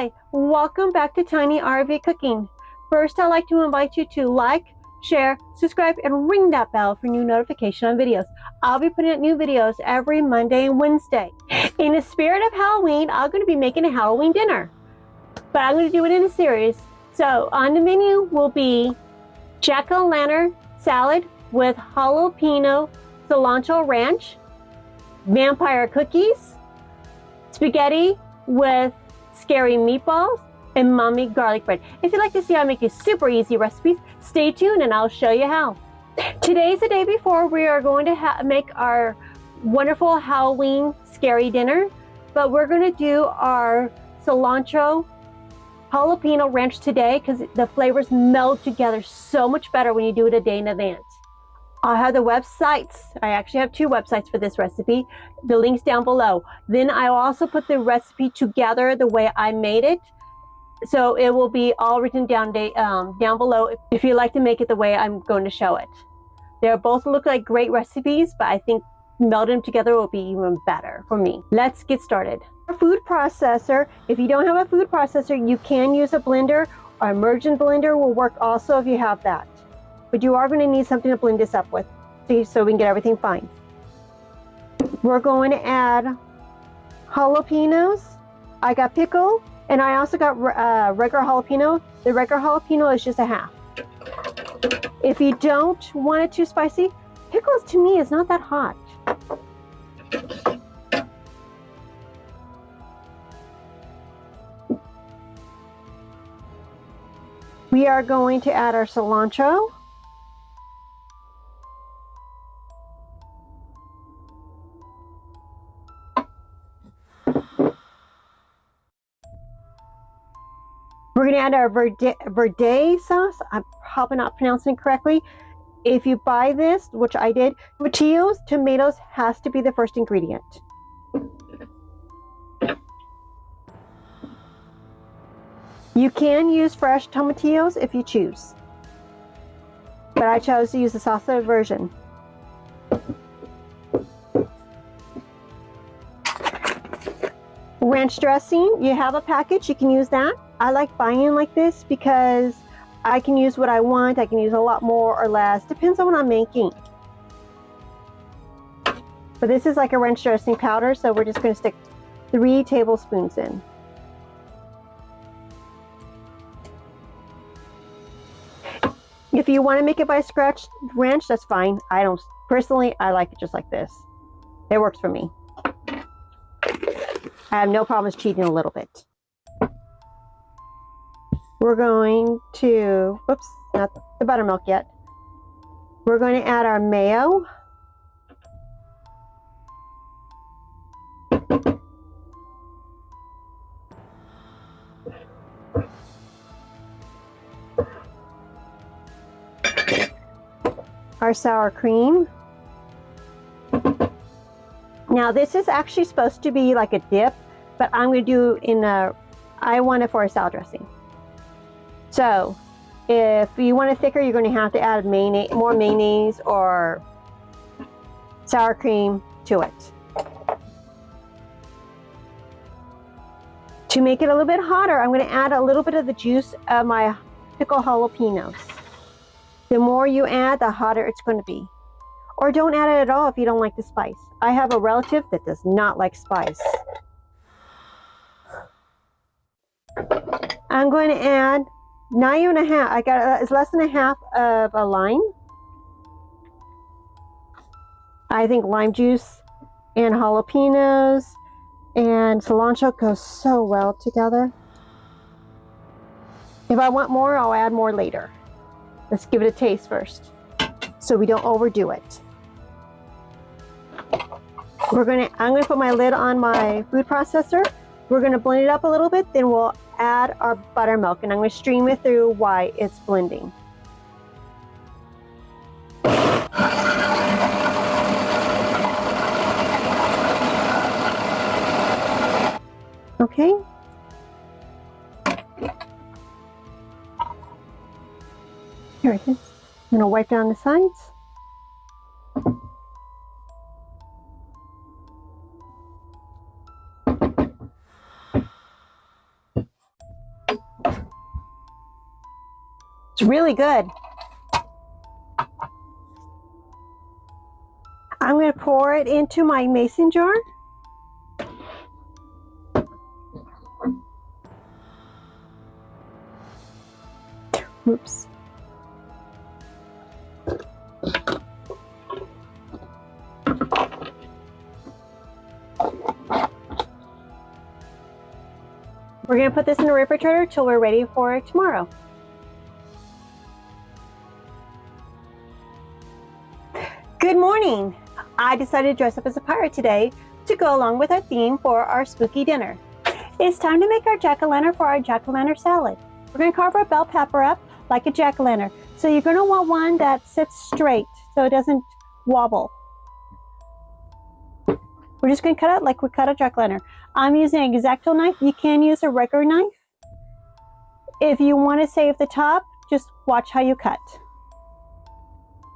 Hi, welcome back to Tiny RV Cooking. First, I'd like to invite you to like, share, subscribe, and ring that bell for new notification on videos. I'll be putting out new videos every Monday and Wednesday. In the spirit of Halloween, I'm going to be making a Halloween dinner, but I'm going to do it in a series. So on the menu will be jack-o'-lantern salad with jalapeno cilantro ranch, vampire cookies, spaghetti with scary meatballs, and mommy garlic bread. If you'd like to see how I make these super easy recipes, stay tuned and I'll show you how. Today's the day before we are going to make our wonderful Halloween scary dinner, but we're going to do our cilantro jalapeno ranch today because the flavors meld together so much better when you do it a day in advance. I'll have the websites. I actually have two websites for this recipe. The links down below. Then I'll also put the recipe together the way I made it. So it will be all written down below if you'd like to make it the way I'm going to show it. They both look like great recipes, but I think melding them together will be even better for me. Let's get started. A food processor. If you don't have a food processor, you can use a blender. Or immersion blender will work also if you have that. But you are going to need something to blend this up with so we can get everything fine. We're going to add jalapenos. I got pickle, and I also got regular jalapeno. The regular jalapeno is just a half. If you don't want it too spicy, pickles to me is not that hot. We are going to add our cilantro. We're going to add our verde sauce. I'm probably not pronouncing it correctly. If you buy this, which I did, tomatoes has to be the first ingredient. You can use fresh tomatillos if you choose, but I chose to use the salsa version. Ranch dressing, you have a package, you can use that. I like buying like this because I can use what I want. I can use a lot more or less, depends on what I'm making. But this is like a ranch dressing powder, so we're just going to stick 3 tablespoons in. If you want to make it by scratch ranch, that's fine. I don't, personally, I like it just like this. It works for me. I have no problems cheating a little bit. We're going to, whoops, not the buttermilk yet. We're going to add our mayo. Our sour cream. Now this is actually supposed to be like a dip, but I'm going to do I want it for a salad dressing. So if you want it thicker, you're going to have to add more mayonnaise or sour cream to it. To make it a little bit hotter, I'm going to add a little bit of the juice of my pickled jalapenos. The more you add, the hotter it's going to be. Or don't add it at all if you don't like the spice. I have a relative that does not like spice. I'm going to add, not even a half, it's less than a half of a lime. I think lime juice and jalapenos and cilantro go so well together. If I want more, I'll add more later. Let's give it a taste first so we don't overdo it. I'm going to put my lid on my food processor. We're going to blend it up a little bit, then we'll add our buttermilk, and I'm going to stream it through while it's blending. Okay. Here it is. I'm going to wipe down the sides. It's really good. I'm going to pour it into my mason jar. Oops. We're going to put this in the refrigerator till we're ready for it tomorrow. Good morning. I decided to dress up as a pirate today to go along with our theme for our spooky dinner. It's time to make our jack-o'-lantern for our jack-o'-lantern salad. We're going to carve our bell pepper up like a jack-o'-lantern. So you're going to want one that sits straight so it doesn't wobble. We're just going to cut it like we cut a jack-o'-lantern. I'm using an X-Acto knife. You can use a regular knife. If you want to save the top, just watch how you cut.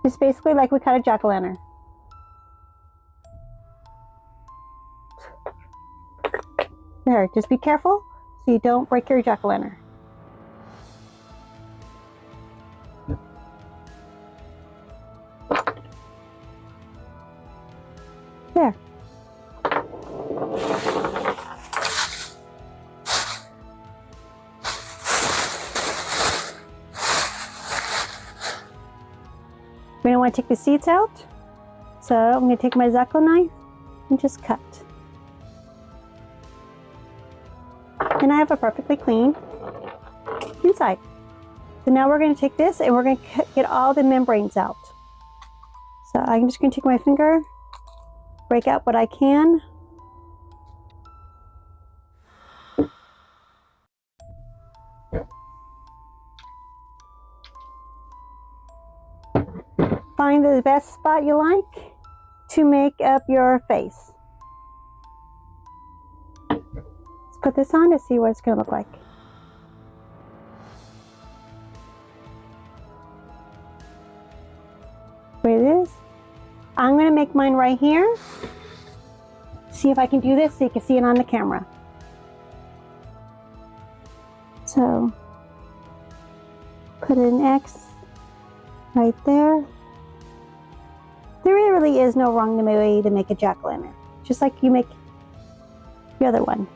It's basically like we cut a jack-o'-lantern. There, just be careful so you don't break your jack-o'-lantern. There. We're going to want to take the seeds out. So I'm going to take my X-Acto knife and just cut. And I have a perfectly clean inside. So now we're going to take this and we're going to get all the membranes out. So I'm just going to take my finger, break out what I can. Find the best spot you like to make up your face. Let's put this on to see what it's going to look like. There it is. I'm going to make mine right here. See if I can do this so you can see it on the camera. So, put an X right there. There really is no wrong way to make a jack-o'-lantern. Just like you make the other one.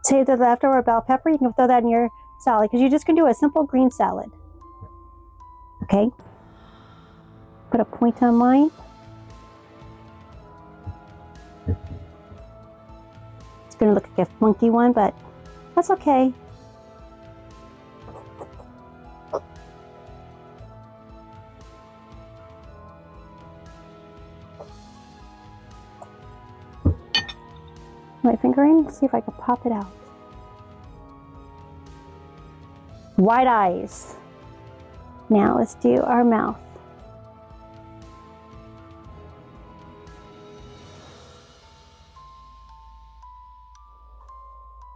Save the leftover bell pepper. You can throw that in your salad because you're just going to do a simple green salad. Okay. Put a point on mine. It's going to look like a funky one, but that's okay. My finger in, see if I can pop it out. White eyes. Now let's do our mouth.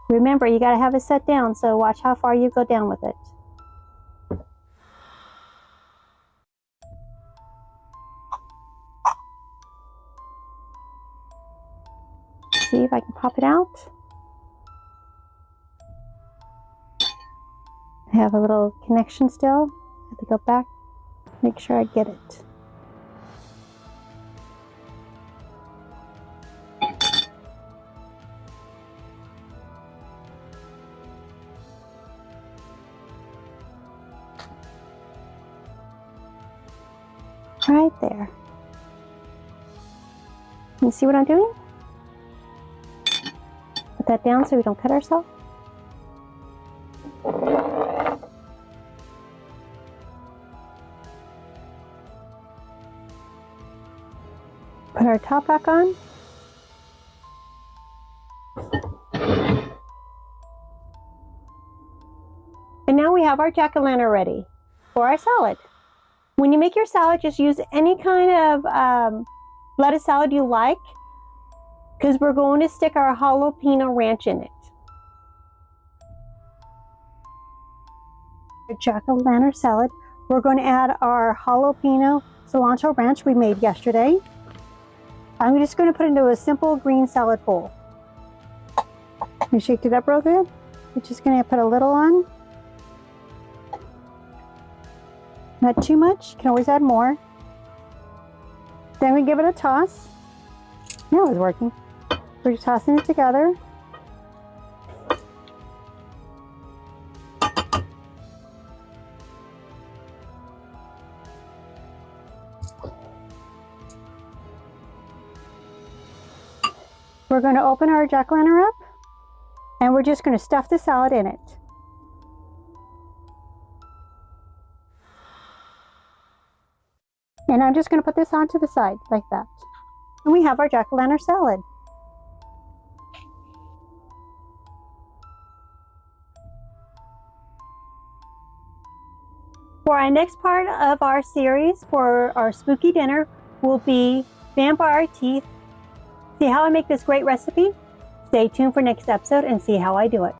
Remember, you got to have it set down, so watch how far you go down with it. See if I can pop it out. I have a little connection still. I have to go back, make sure I get it. Right there. You see what I'm doing? Put that down so we don't cut ourselves. Put our top back on. And now we have our jack-o'-lantern ready for our salad. When you make your salad, just use any kind of lettuce salad you like, because we're going to stick our jalapeno ranch in it. Jack-o'-lantern salad, we're going to add our jalapeno cilantro ranch we made yesterday. I'm just going to put it into a simple green salad bowl. You shake it up real good. We're just going to put a little on. Not too much. You can always add more. Then we give it a toss. Now it's working. We're just tossing it together. We're going to open our jack-o'-lantern up, and we're just going to stuff the salad in it. And I'm just going to put this onto the side like that. And we have our jack-o'-lantern salad. For our next part of our series for our spooky dinner will be vampire teeth. See how I make this great recipe? Stay tuned for next episode and see how I do it.